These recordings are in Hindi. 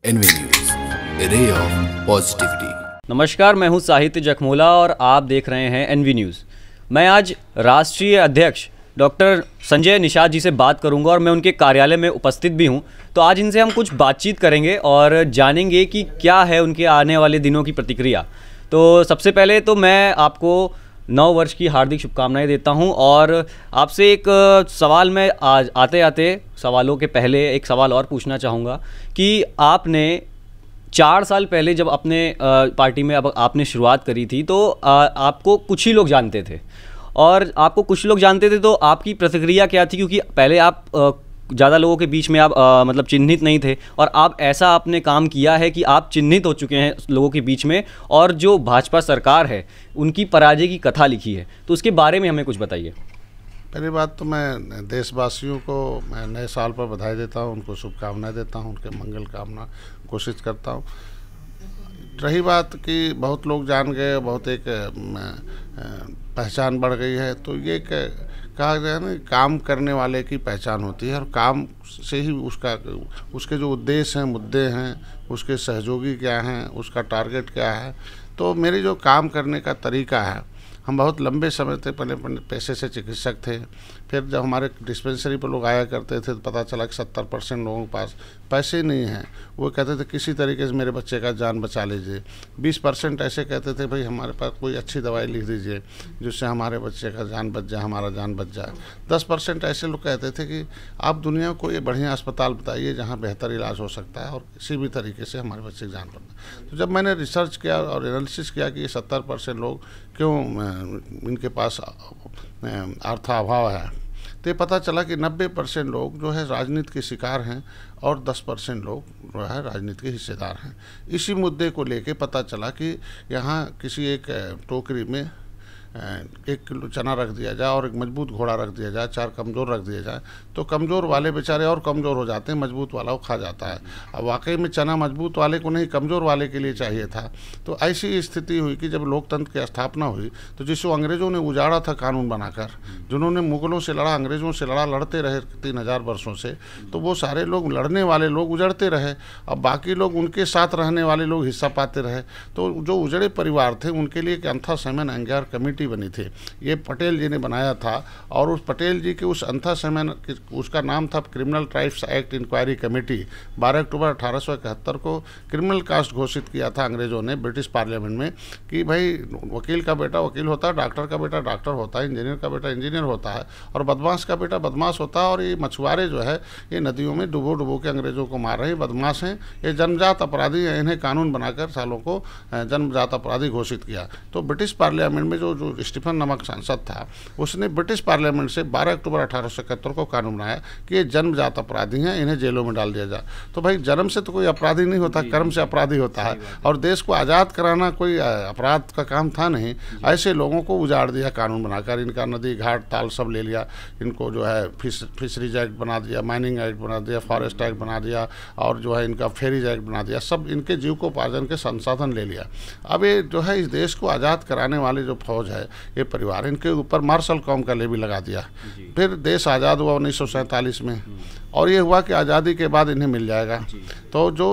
N V news, ray of positivity. नमस्कार, मैं हूं साहित्य जखमोला और आप देख रहे हैं एनवी न्यूज़। मैं आज राष्ट्रीय अध्यक्ष डॉक्टर संजय निषाद जी से बात करूंगा और मैं उनके कार्यालय में उपस्थित भी हूं। तो आज इनसे हम कुछ बातचीत करेंगे और जानेंगे कि क्या है उनके आने वाले दिनों की प्रतिक्रिया। तो सबसे पहले तो मैं आपको नव वर्ष की हार्दिक शुभकामनाएं देता हूं और आपसे एक सवाल मैं आज आते आते सवालों के पहले एक सवाल और पूछना चाहूँगा कि आपने 4 साल पहले जब अपने पार्टी में अब आपने शुरुआत करी थी तो आपको कुछ ही लोग जानते थे तो आपकी प्रतिक्रिया क्या थी, क्योंकि पहले आप ज़्यादा लोगों के बीच में आप मतलब चिन्हित नहीं थे और आप ऐसा आपने काम किया है कि आप चिन्हित हो चुके हैं लोगों के बीच में और जो भाजपा सरकार है उनकी पराजय की कथा लिखी है। तो उसके बारे में हमें कुछ बताइए। पहली बात तो मैं देशवासियों को मैं नए साल पर बधाई देता हूं, उनको शुभकामनाएं देता हूं, उनके मंगल कामना कोशिश करता हूं। रही बात कि बहुत लोग जान गए, बहुत एक पहचान बढ़ गई है, तो ये कहा गया ना, काम करने वाले की पहचान होती है और काम से ही उसके जो उद्देश्य हैं, मुद्दे हैं, उसके सहयोगी क्या हैं, उसका टारगेट क्या है। तो मेरी जो काम करने का तरीका है, हम बहुत लंबे समय से पहले पेशे से चिकित्सक थे। फिर जब हमारे डिस्पेंसरी पर लोग आया करते थे तो पता चला कि 70% लोगों के पास पैसे नहीं हैं। वो कहते थे किसी तरीके से मेरे बच्चे का जान बचा लीजिए। 20% ऐसे कहते थे भाई हमारे पास कोई अच्छी दवाई लिख दीजिए जिससे हमारे बच्चे का जान बच जाए, हमारा जान बच जाए। 10% ऐसे लोग कहते थे कि आप दुनिया को ये बढ़िया अस्पताल बताइए जहाँ बेहतर इलाज हो सकता है और किसी भी तरीके से हमारे बच्चे की जान बच। तो जब मैंने रिसर्च किया और एनालिसिस किया कि ये 70% लोग क्यों इनके पास अर्थाभाव है, तो ये पता चला कि 90% लोग जो है राजनीति के शिकार हैं और 10% लोग जो है राजनीति के हिस्सेदार हैं। इसी मुद्दे को लेके पता चला कि यहाँ किसी एक टोकरी में 1 किलो चना रख दिया जाए और एक मजबूत घोड़ा रख दिया जाए, 4 कमज़ोर रख दिया जाए, तो कमज़ोर वाले बेचारे और कमज़ोर हो जाते हैं, मजबूत वाला वो खा जाता है। अब वाकई में चना मजबूत वाले को नहीं, कमज़ोर वाले के लिए चाहिए था। तो ऐसी स्थिति हुई कि जब लोकतंत्र की स्थापना हुई तो जिसको अंग्रेज़ों ने उजाड़ा था कानून बनाकर, जिन्होंने मुगलों से लड़ा, अंग्रेज़ों से लड़ा, लड़ते रहे 3000 वर्षों से, तो वो सारे लोग लड़ने वाले लोग उजड़ते रहे। अब बाकी लोग उनके साथ रहने वाले लोग हिस्सा पाते रहे। तो जो उजड़े परिवार थे उनके लिए एक अंथा सेमन एंगार कमेटी बनी थी। ये पटेल जी ने बनाया था और उस पटेल जी के उस अंथा सेमन उसका नाम था Criminal Tribes Act Inquiry Committee. 12 अक्टूबर 1871 को क्रिमिनल कास्ट घोषित किया था अंग्रेजों ने ब्रिटिश पार्लियामेंट में कि भाई वकील का बेटा वकील होता है, डॉक्टर का बेटा डॉक्टर होता है, इंजीनियर का बेटा इंजीनियर होता है और बदमाश का बेटा बदमाश होता है। और ये मछुआरे जो है ये नदियों में डुबो के अंग्रेजों को मार रहे हैं, बदमाश हैं, ये जन्मजात अपराधी हैं। इन्हें कानून बनाकर सालों को जन्मजात अपराधी घोषित किया। तो ब्रिटिश पार्लियामेंट में जो स्टीफन नामक सांसद था उसने ब्रिटिश पार्लियामेंट से 12 अक्टूबर 1871 को कानून बनाया कि ये जन्मजात अपराधी हैं, इन्हें जेलों में डाल दिया जाए। तो भाई जन्म से तो कोई अपराधी नहीं होता, कर्म से अपराधी होता है और देश को आज़ाद कराना कोई अपराध का काम था नहीं। ऐसे लोगों को उजाड़ दिया कानून बनाकर, इनका नदी घाट ताल सब ले लिया, इनको जो है फिशरीज एक्ट बना दिया, माइनिंग एक्ट बना दिया, फॉरेस्ट एक्ट बना दिया और जो है इनका फेरीज एक्ट बना दिया, सब इनके जीविकोपार्जन के संसाधन ले लिया। अब ये जो है इस देश को आज़ाद कराने वाली जो फौज है, ये परिवार, इनके ऊपर मार्शल कॉम का लेवी लगा दिया। फिर देश आज़ाद हुआ 1947 में और ये हुआ कि आज़ादी के बाद इन्हें मिल जाएगा। तो जो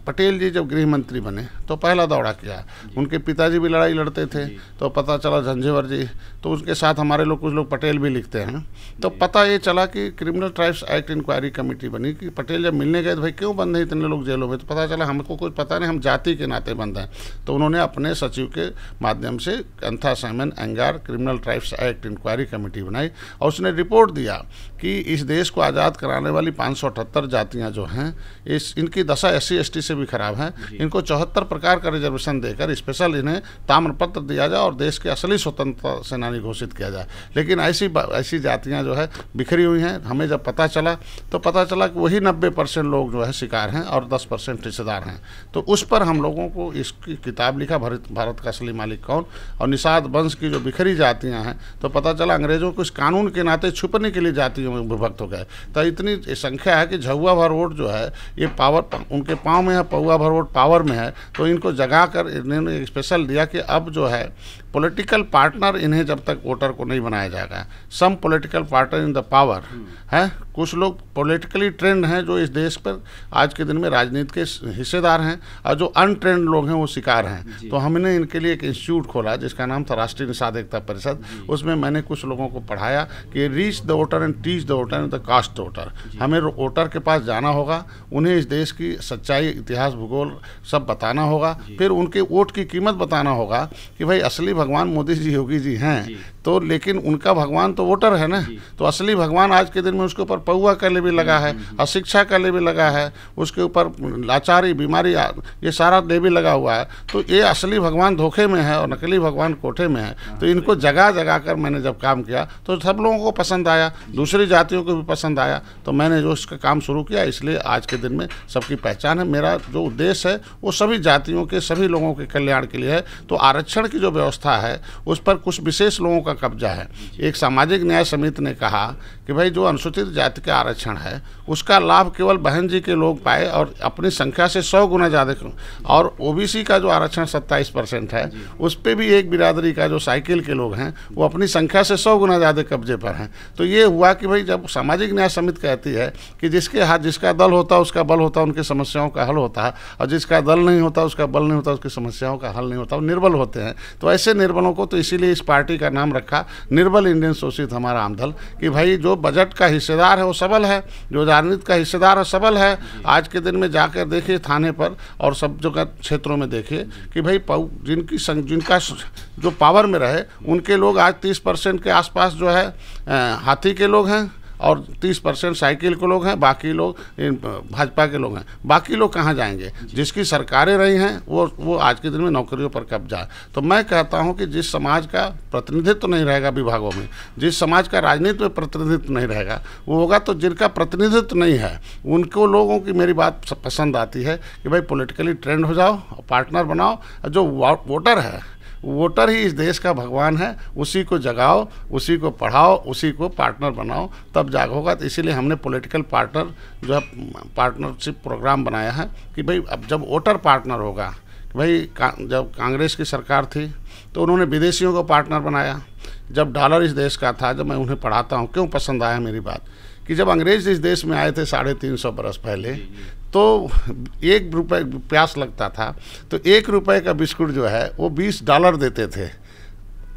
पटेल जी जब गृह मंत्री बने तो पहला दौरा किया। उनके पिताजी भी लड़ाई लड़ते थे तो पता चला झंझेवर जी, तो उसके साथ हमारे लोग कुछ लोग पटेल भी लिखते हैं। तो पता ये चला कि Criminal Tribes Act Inquiry Committee बनी कि पटेल जब मिलने गए तो भाई क्यों बंद है इतने लोग जेलों में, तो पता चला हमको कुछ पता नहीं, हम जाति के नाते बंद हैं। तो उन्होंने अपने सचिव के माध्यम से अंथा सेमन एंगार Criminal Tribes Act Inquiry Committee बनाई और उसने रिपोर्ट दिया कि इस देश को आज़ाद कराने वाली 578 जातियां जो हैं इनकी दशा SC ST से भी खराब है। इनको 74 प्रकार का रिजर्वेशन देकर स्पेशल इन्हें ताम्रपत्र दिया जाए और देश के असली स्वतंत्रता सेनानी घोषित किया जाए। लेकिन ऐसी जातियां जो है बिखरी हुई हैं। हमें जब पता चला तो पता चला कि वही 90% लोग जो है शिकार हैं और 10% हिस्सेदार हैं। तो उस पर हम लोगों को इसकी किताब लिखा, भारत का असली मालिक कौन, और निषाद वंश की जो बिखरी जातियाँ हैं। तो पता चला अंग्रेजों को इस कानून के नाते छुपने के लिए जातियों में विभक्त हो गए। तो इतनी संख्या है कि झुआ भर वोट जो है ये पावर उनके पाँव में है, पौआ भर वोट पावर में है। तो इनको जगा कर इन्होंने स्पेशल दिया कि अब जो है पॉलिटिकल पार्टनर इन्हें जब तक वोटर को नहीं बनाया जाएगा, some political partner in the power है, कुछ लोग पॉलिटिकली ट्रेंड हैं जो इस देश पर आज के दिन में राजनीति के हिस्सेदार हैं, और जो अनट्रेंड लोग हैं वो शिकार हैं। तो हमने इनके लिए एक इंस्टीट्यूट खोला जिसका नाम था राष्ट्रीय निषाद एकता परिषद। उसमें मैंने कुछ लोगों को पढ़ाया कि reach the voter and teach the voter and the caste the voter. हमें वोटर के पास जाना होगा, उन्हें इस देश की सच्चाई, इतिहास, भूगोल सब बताना होगा, फिर उनके वोट की कीमत बताना होगा कि भाई असली भगवान मोदी जी, योगी जी हैं तो, लेकिन उनका भगवान तो वोटर है ना। तो असली भगवान आज के दिन में उसके ऊपर पौआ का लेबल लगा है, अशिक्षा का लेबल लगा है, उसके ऊपर लाचारी, बीमारी, ये सारा लेबल लगा हुआ है। तो ये असली भगवान धोखे में है और नकली भगवान कोठे में है। तो इनको जगह जगह कर मैंने जब काम किया तो सब लोगों को पसंद आया, दूसरी जातियों को भी पसंद आया। तो मैंने जो इसका काम शुरू किया, इसलिए आज के दिन में सबकी पहचान है। मेरा जो उद्देश्य है वो सभी जातियों के, सभी लोगों के कल्याण के लिए है। तो आरक्षण की जो व्यवस्था है उस पर कुछ विशेष लोगों का कब्जा है। एक सामाजिक न्याय समिति ने कहा कि भाई जो अनुसूचित जाति का आरक्षण है उसका लाभ केवल बहन जी के लोग पाए और अपनी संख्या से 100 गुना ज़्यादा, और ओबीसी का जो आरक्षण 27% है उस पर भी एक बिरादरी का जो साइकिल के लोग हैं वो अपनी संख्या से 100 गुना ज़्यादा कब्जे पर हैं। तो ये हुआ कि भाई जब सामाजिक न्याय समिति कहती है कि जिसके हाथ, जिसका दल होता है उसका बल होता है, उनकी समस्याओं का हल होता है, और जिसका दल नहीं होता उसका बल नहीं होता, उसकी समस्याओं का हल नहीं होता, वो निर्बल होते हैं। तो ऐसे निर्बलों को, तो इसीलिए इस पार्टी का नाम रखा निर्बल इंडियन शोषित हमारा आमदल, कि भाई जो बजट का हिस्सेदार है वो सबल है, जो राजनीति का हिस्सेदार है सबल है। आज के दिन में जाकर देखिए थाने पर और सब जगह क्षेत्रों में देखिए कि भाई जिनका जो पावर में रहे उनके लोग आज 30% के आसपास जो है हाथी के लोग हैं और 30% साइकिल के लोग हैं, बाकी लोग भाजपा के लोग हैं। बाकी लोग कहाँ जाएंगे? जिसकी सरकारें रही हैं वो आज के दिन में नौकरियों पर कब्जा है। तो मैं कहता हूं कि जिस समाज का प्रतिनिधित्व नहीं रहेगा विभागों में, जिस समाज का राजनीति में प्रतिनिधित्व नहीं रहेगा, वो होगा तो जिनका प्रतिनिधित्व नहीं है उनको लोगों की मेरी बात पसंद आती है कि भाई पॉलिटिकली ट्रेंड हो जाओ, पार्टनर बनाओ। जो वोटर है, वोटर ही इस देश का भगवान है, उसी को जगाओ, उसी को पढ़ाओ, उसी को पार्टनर बनाओ, तब जागोगा। तो इसीलिए हमने पॉलिटिकल पार्टनर जो है पार्टनरशिप प्रोग्राम बनाया है कि भाई अब जब वोटर पार्टनर होगा, भाई जब कांग्रेस की सरकार थी तो उन्होंने विदेशियों को पार्टनर बनाया। जब डॉलर इस देश का था, जब मैं उन्हें पढ़ाता हूँ क्यों पसंद आया मेरी बात, कि जब अंग्रेज इस देश में आए थे 350 बरस पहले, तो 1 रुपये प्यास लगता था तो 1 रुपये का बिस्कुट जो है वो $20 देते थे।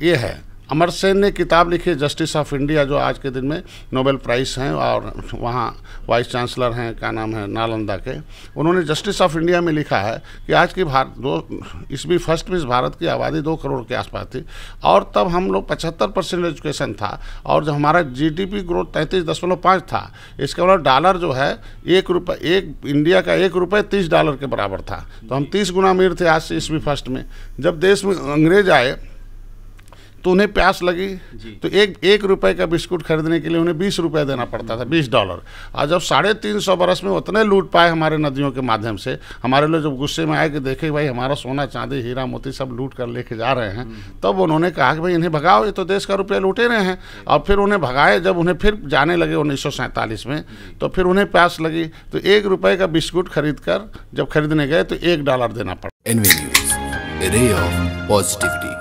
ये है अमर सेन ने किताब लिखी जस्टिस ऑफ इंडिया, जो आज के दिन में नोबेल प्राइज़ हैं और वहाँ वाइस चांसलर हैं, क्या नाम है, नालंदा के। उन्होंने जस्टिस ऑफ इंडिया में लिखा है कि आज की ईस्वी फर्स्ट में भारत की आबादी 2 करोड़ के आसपास थी और तब हम लोग 75% एजुकेशन था और जो हमारा जीडीपी ग्रोथ 33.5 था। इसके बाद डॉलर जो है 1 रुपये, इंडिया का 1 रुपये $30 के बराबर था। तो हम 30 गुना अमीर थे आज से ईस्वी फर्स्ट में। जब देश में अंग्रेज आए तो उन्हें प्यास लगी तो एक रुपए का बिस्कुट खरीदने के लिए उन्हें 20 रुपये देना पड़ता था, $20। और जब 350 बरस में उतने लूट पाए हमारे नदियों के माध्यम से, हमारे लोग जब गुस्से में आए कि देखे भाई हमारा सोना चांदी हीरा मोती सब लूट कर लेके जा रहे हैं, तब उन्होंने कहा कि भाई इन्हें भगाओ, ये तो देश का रुपया लूटे रहे हैं। और फिर उन्हें भगाए। जब उन्हें फिर जाने लगे 1947 में, तो फिर उन्हें प्यास लगी तो 1 रुपये का बिस्कुट खरीद कर जब खरीदने गए तो $1 देना पड़ा। NV News, a ray of positivity.